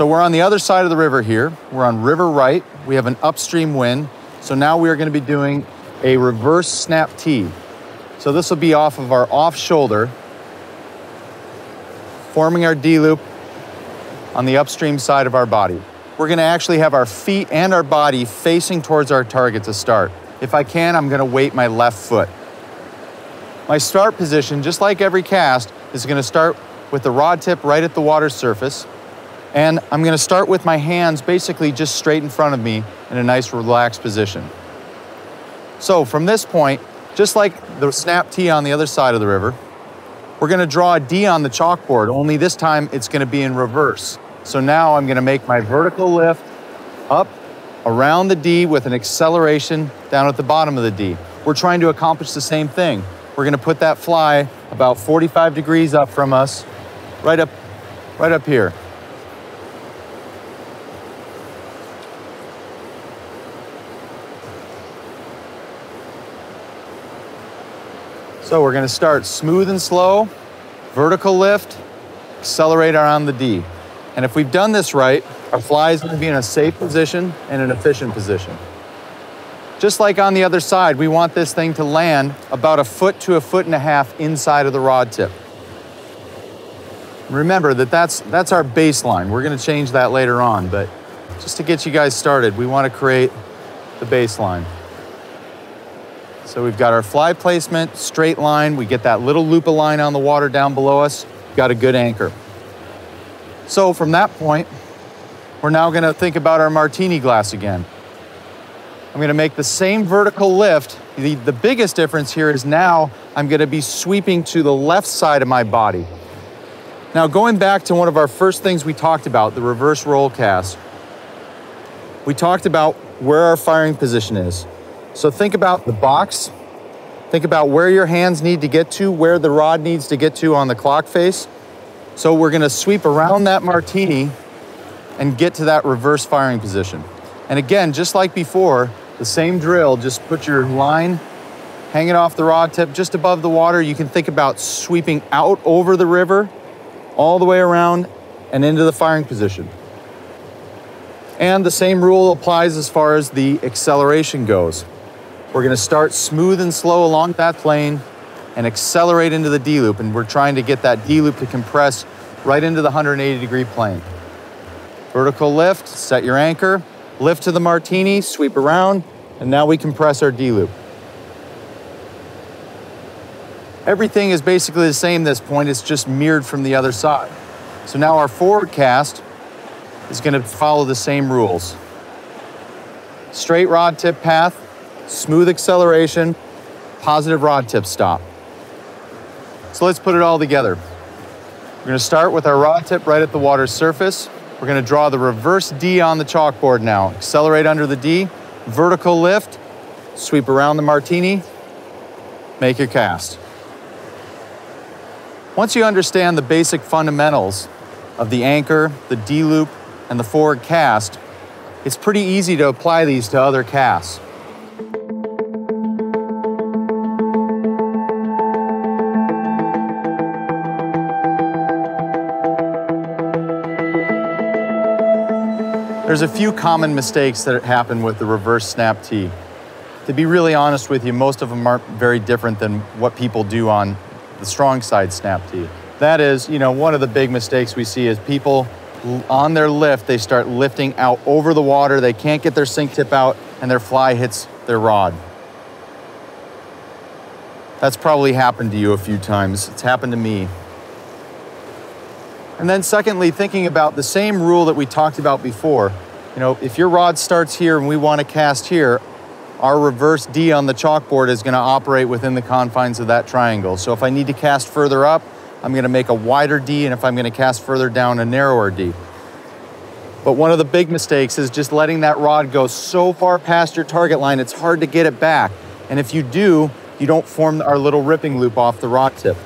So we're on the other side of the river here. We're on river right. We have an upstream wind. So now we are going to be doing a reverse snap T. So this will be off of our off shoulder, forming our D loop on the upstream side of our body. We're going to actually have our feet and our body facing towards our target to start. If I can, I'm going to weight my left foot. My start position, just like every cast, is going to start with the rod tip right at the water surface. And I'm going to start with my hands basically just straight in front of me in a nice relaxed position. So from this point, just like the snap T on the other side of the river, we're going to draw a D on the chalkboard, only this time it's going to be in reverse. So now I'm going to make my vertical lift up around the D with an acceleration down at the bottom of the D. We're trying to accomplish the same thing. We're going to put that fly about 45 degrees up from us, right up here. So we're going to start smooth and slow, vertical lift, accelerate around the D. And if we've done this right, our fly is going to be in a safe position and an efficient position. Just like on the other side, we want this thing to land about 1 foot to 1.5 feet inside of the rod tip. Remember that that's our baseline. We're going to change that later on, but just to get you guys started, we want to create the baseline. So we've got our fly placement, straight line. We get that little loop of line on the water down below us. Got a good anchor. So from that point, we're now going to think about our martini glass again. I'm going to make the same vertical lift. The biggest difference here is now I'm going to be sweeping to the left side of my body. Now going back to one of our first things we talked about, the reverse roll cast, we talked about where our firing position is. So think about the box, think about where your hands need to get to, where the rod needs to get to on the clock face. So we're going to sweep around that martini and get to that reverse firing position. And again, just like before, the same drill, just put your line hanging off the rod tip just above the water. You can think about sweeping out over the river, all the way around and into the firing position. And the same rule applies as far as the acceleration goes. We're going to start smooth and slow along that plane and accelerate into the D loop. And we're trying to get that D loop to compress right into the 180-degree plane. Vertical lift, set your anchor, lift to the martini, sweep around, and now we compress our D loop. Everything is basically the same at this point, it's just mirrored from the other side. So now our forward cast is going to follow the same rules. Straight rod tip path, smooth acceleration, positive rod tip stop. So let's put it all together. We're going to start with our rod tip right at the water's surface. We're going to draw the reverse D on the chalkboard now. Accelerate under the D, vertical lift, sweep around the martini, make your cast. Once you understand the basic fundamentals of the anchor, the D loop, and the forward cast, it's pretty easy to apply these to other casts. There's a few common mistakes that happen with the reverse snap T. To be really honest with you, most of them aren't very different than what people do on the strong side snap T. That is, one of the big mistakes we see is people on their lift, they start lifting out over the water, they can't get their sink tip out, and their fly hits their rod. That's probably happened to you a few times. It's happened to me. And then secondly, thinking about the same rule that we talked about before. If your rod starts here and we want to cast here, our reverse D on the chalkboard is going to operate within the confines of that triangle. So if I need to cast further up, I'm going to make a wider D, and if I'm going to cast further down, a narrower D. But one of the big mistakes is just letting that rod go so far past your target line, it's hard to get it back. And if you do, you don't form our little ripping loop off the rod tip.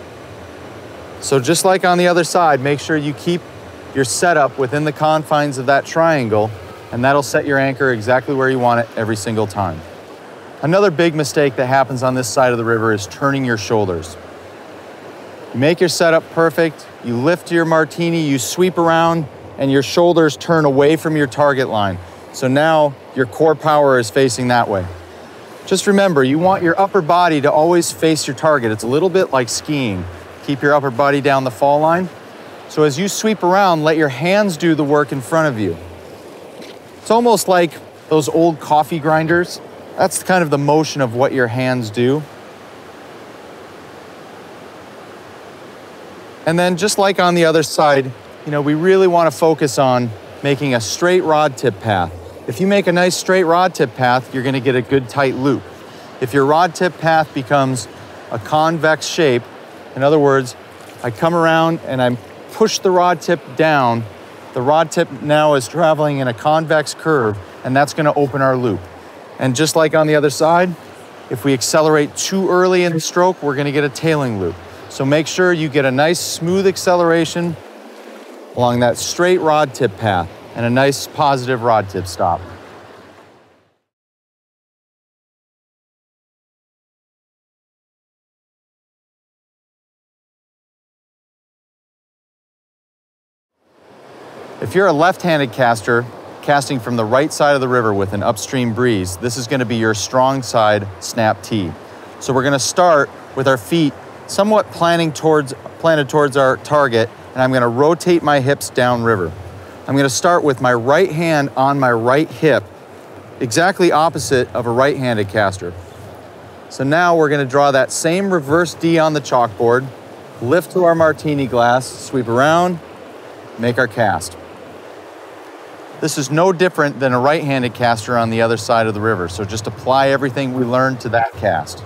So just like on the other side, make sure you keep your setup within the confines of that triangle, and that'll set your anchor exactly where you want it every single time. Another big mistake that happens on this side of the river is turning your shoulders. You make your setup perfect, you lift your martini, you sweep around, and your shoulders turn away from your target line. So now your core power is facing that way. Just remember, you want your upper body to always face your target. It's a little bit like skiing. Keep your upper body down the fall line. So as you sweep around, let your hands do the work in front of you. It's almost like those old coffee grinders. That's kind of the motion of what your hands do. And then just like on the other side, we really want to focus on making a straight rod tip path. If you make a nice straight rod tip path, you're going to get a good tight loop. If your rod tip path becomes a convex shape, in other words, I come around and I push the rod tip down, the rod tip now is traveling in a convex curve, and that's going to open our loop. And just like on the other side, if we accelerate too early in the stroke, we're going to get a tailing loop. So make sure you get a nice smooth acceleration along that straight rod tip path and a nice positive rod tip stop. If you're a left-handed caster, casting from the right side of the river with an upstream breeze, this is going to be your strong side snap tee. So we're going to start with our feet somewhat planted towards our target, and I'm going to rotate my hips downriver. I'm going to start with my right hand on my right hip, exactly opposite of a right-handed caster. So now we're going to draw that same reverse D on the chalkboard, lift to our martini glass, sweep around, make our cast. This is no different than a right-handed caster on the other side of the river, so just apply everything we learned to that cast.